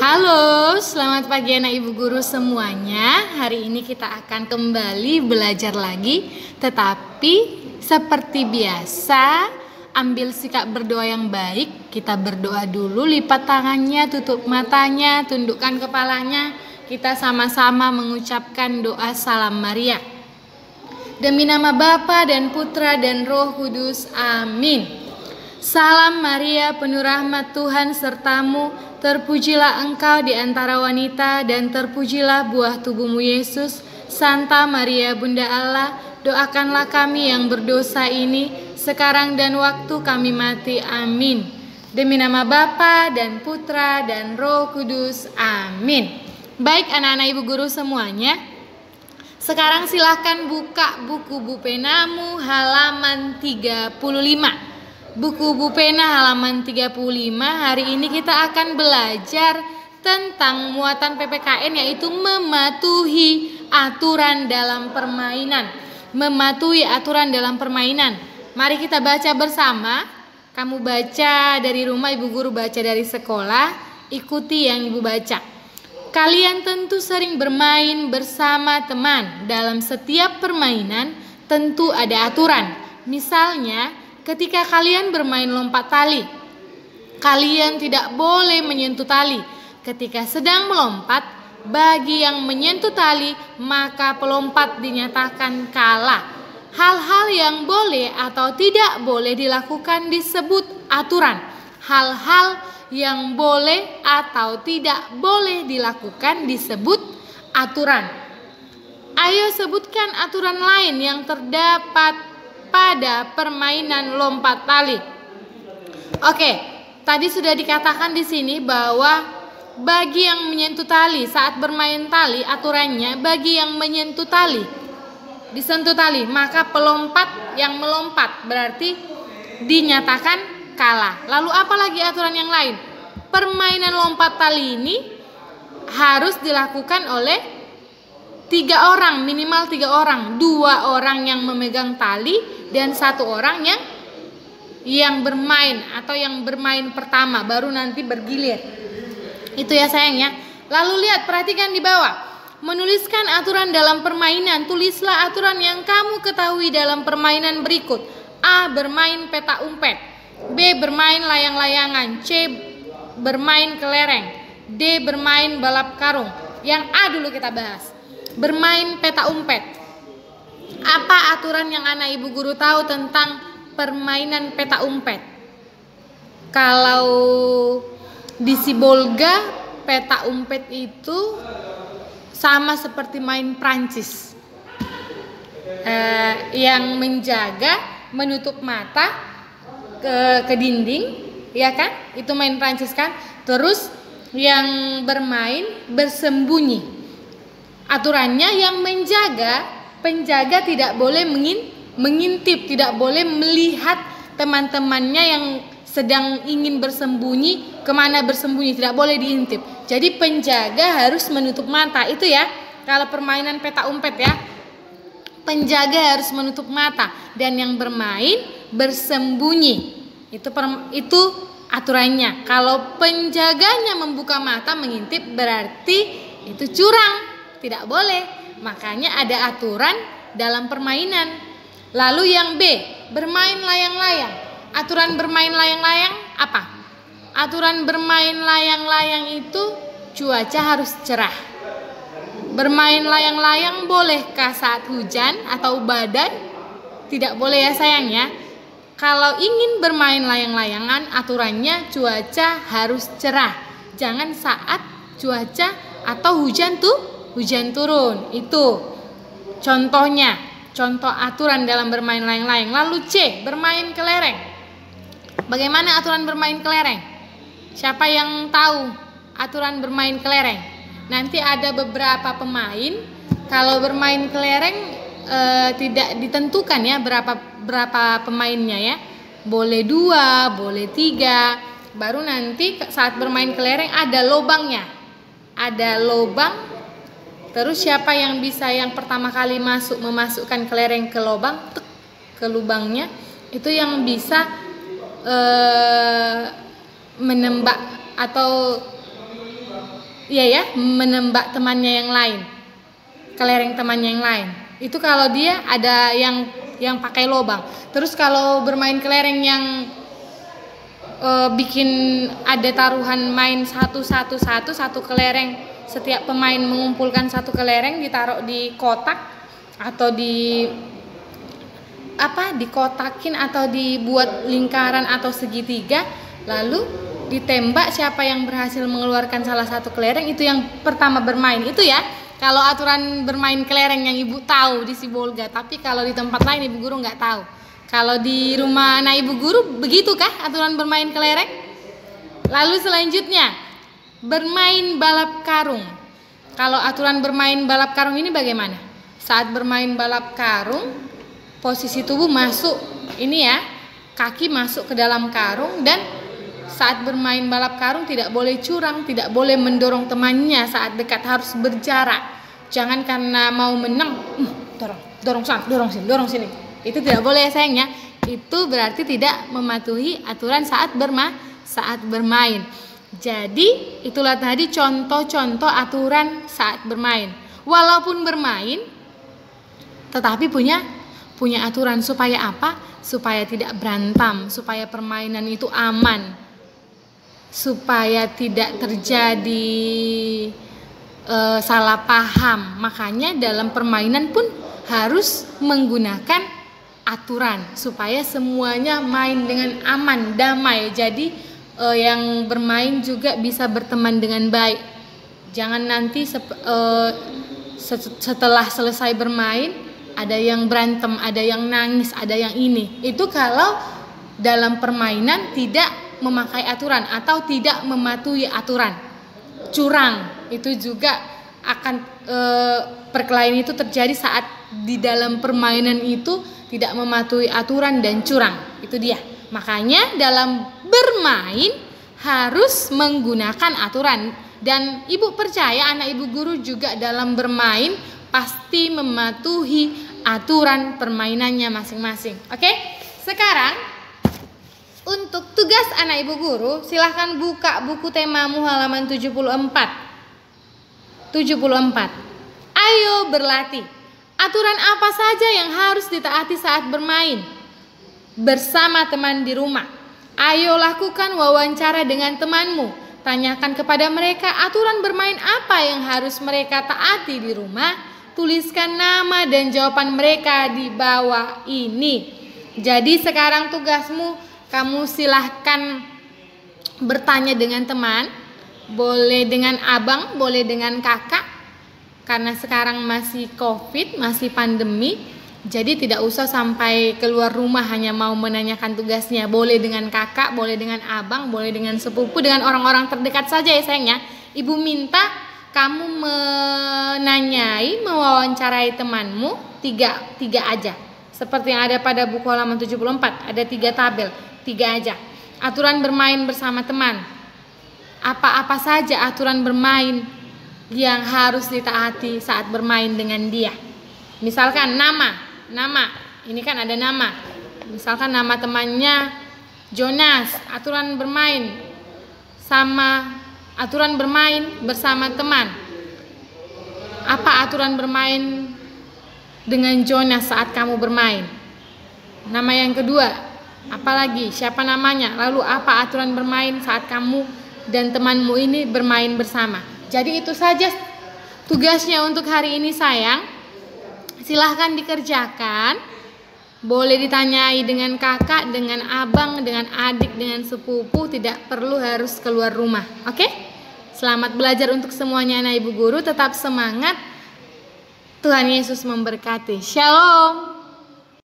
Halo, selamat pagi anak ibu guru semuanya. Hari ini kita akan kembali belajar lagi. Tetapi seperti biasa, ambil sikap berdoa yang baik. Kita berdoa dulu, lipat tangannya, tutup matanya, tundukkan kepalanya. Kita sama-sama mengucapkan doa Salam Maria. Demi nama Bapa dan Putra dan Roh Kudus, amin. Salam Maria, penuh rahmat Tuhan sertamu, terpujilah engkau di antara wanita dan terpujilah buah tubuhmu Yesus. Santa Maria Bunda Allah, doakanlah kami yang berdosa ini sekarang dan waktu kami mati, amin. Demi nama Bapa dan Putra dan Roh Kudus, amin. Baik anak-anak ibu guru semuanya, sekarang silahkan buka buku bupenamu halaman 35. Buku Bupena halaman 35. Hari ini kita akan belajar tentang muatan PPKN, yaitu mematuhi aturan dalam permainan. Mematuhi aturan dalam permainan. Mari kita baca bersama. Kamu baca dari rumah, ibu guru baca dari sekolah. Ikuti yang ibu baca. Kalian tentu sering bermain bersama teman. Dalam setiap permainan tentu ada aturan. Misalnya, ketika kalian bermain lompat tali, kalian tidak boleh menyentuh tali. Ketika sedang melompat, bagi yang menyentuh tali, maka pelompat dinyatakan kalah. Hal-hal yang boleh atau tidak boleh dilakukan disebut aturan. Hal-hal yang boleh atau tidak boleh dilakukan disebut aturan. Ayo sebutkan aturan lain yang terdapat pada permainan lompat tali. Oke, tadi sudah dikatakan di sini bahwa bagi yang menyentuh tali saat bermain tali, aturannya bagi yang menyentuh tali, disentuh tali, maka pelompat yang melompat berarti dinyatakan kalah. Lalu apa lagi aturan yang lain? Permainan lompat tali ini harus dilakukan oleh 3 orang, minimal 3 orang, 2 orang yang memegang tali dan 1 orang yang bermain atau yang bermain pertama, baru nanti bergilir. Itu ya sayang ya. Lalu lihat, perhatikan di bawah. Menuliskan aturan dalam permainan. Tulislah aturan yang kamu ketahui dalam permainan berikut. A. Bermain petak umpet. B. Bermain layang-layangan. C. Bermain kelereng. D. Bermain balap karung. Yang A dulu kita bahas. Bermain petak umpet. Apa aturan yang anak ibu guru tahu tentang permainan petak umpet? Kalau di Sibolga, petak umpet itu sama seperti main Prancis. Yang menjaga menutup mata ke dinding, ya kan? Itu main Prancis kan? Terus yang bermain bersembunyi. Aturannya yang penjaga tidak boleh mengintip, tidak boleh melihat teman-temannya yang sedang ingin bersembunyi, kemana bersembunyi, tidak boleh diintip. Jadi penjaga harus menutup mata, itu ya. Kalau permainan petak umpet ya, penjaga harus menutup mata dan yang bermain bersembunyi. Itu aturannya. Kalau penjaganya membuka mata mengintip, berarti itu curang, tidak boleh. Makanya ada aturan dalam permainan. Lalu yang B, bermain layang-layang. Aturan bermain layang-layang apa? Aturan bermain layang-layang itu cuaca harus cerah. Bermain layang-layang bolehkah saat hujan atau badai? Tidak boleh ya sayang ya. Kalau ingin bermain layang-layangan, aturannya cuaca harus cerah. Jangan saat cuaca atau hujan turun. Itu contohnya, contoh aturan dalam bermain layang-layang. Lalu C, bermain kelereng. Bagaimana aturan bermain kelereng? Siapa yang tahu aturan bermain kelereng? Nanti ada beberapa pemain. Kalau bermain kelereng tidak ditentukan ya berapa pemainnya ya. Boleh 2, boleh 3. Baru nanti saat bermain kelereng ada lobangnya. Ada lobang. Terus siapa yang bisa yang pertama kali memasukkan kelereng ke lubang, ke lubangnya, itu yang bisa menembak atau iya ya, menembak temannya yang lain, kelereng temannya yang lain. Itu kalau dia ada yang pakai lobang. Terus kalau bermain kelereng yang bikin ada taruhan main satu kelereng, setiap pemain mengumpulkan satu kelereng ditaruh di kotak atau dikotakin atau dibuat lingkaran atau segitiga, lalu ditembak. Siapa yang berhasil mengeluarkan salah satu kelereng itu yang pertama bermain. Itu ya kalau aturan bermain kelereng yang ibu tahu di Sibolga. Tapi kalau di tempat lain ibu guru nggak tahu. Kalau di rumah anak ibu guru begitukah aturan bermain kelereng? Lalu selanjutnya bermain balap karung. Kalau aturan bermain balap karung ini bagaimana? Saat bermain balap karung, posisi tubuh masuk ini ya, kaki masuk ke dalam karung, dan saat bermain balap karung tidak boleh curang, tidak boleh mendorong temannya saat dekat, harus berjarak. Jangan karena mau menang, dorong sini. Itu tidak boleh ya sayang ya. Itu berarti tidak mematuhi aturan saat bermain. Jadi itulah tadi contoh-contoh aturan saat bermain. Walaupun bermain, tetapi punya aturan. Supaya apa? Supaya tidak berantem, supaya permainan itu aman, supaya tidak terjadi salah paham. Makanya dalam permainan pun harus menggunakan aturan supaya semuanya main dengan aman, damai. Jadi yang bermain juga bisa berteman dengan baik. Jangan nanti setelah selesai bermain ada yang berantem, ada yang nangis, ada yang ini. Itu kalau dalam permainan tidak memakai aturan atau tidak mematuhi aturan. Curang itu juga akan perkelahian itu terjadi saat di dalam permainan itu tidak mematuhi aturan dan curang. Itu dia. Makanya dalam bermain harus menggunakan aturan. Dan ibu percaya anak ibu guru juga dalam bermain pasti mematuhi aturan permainannya masing-masing. Oke? Sekarang untuk tugas anak ibu guru, silahkan buka buku temamu halaman 74. Ayo berlatih. Aturan apa saja yang harus ditaati saat bermain bersama teman di rumah? Ayo lakukan wawancara dengan temanmu. Tanyakan kepada mereka aturan bermain apa yang harus mereka taati di rumah. Tuliskan nama dan jawaban mereka di bawah ini. Jadi sekarang tugasmu, kamu silahkan bertanya dengan teman. Boleh dengan abang, boleh dengan kakak. Karena sekarang masih COVID, masih pandemi, jadi tidak usah sampai keluar rumah hanya mau menanyakan tugasnya. Boleh dengan kakak, boleh dengan abang, boleh dengan sepupu, dengan orang-orang terdekat saja ya sayangnya. Ibu minta kamu menanyai, mewawancarai temanmu tiga aja. Seperti yang ada pada buku halaman 74, ada 3 tabel, 3 aja. Aturan bermain bersama teman. Apa-apa saja aturan bermain yang harus ditaati saat bermain dengan dia. Misalkan nama. Ini kan ada nama. Misalkan nama temannya Jonas. Aturan bermain bersama teman. Apa aturan bermain dengan Jonas saat kamu bermain? Nama yang kedua. Apalagi? Siapa namanya? Lalu apa aturan bermain saat kamu dan temanmu ini bermain bersama? Jadi itu saja tugasnya untuk hari ini sayang. Silahkan dikerjakan. Boleh ditanyai dengan kakak, dengan abang, dengan adik, dengan sepupu. Tidak perlu harus keluar rumah. Oke? Selamat belajar untuk semuanya anak ibu guru. Tetap semangat. Tuhan Yesus memberkati. Shalom.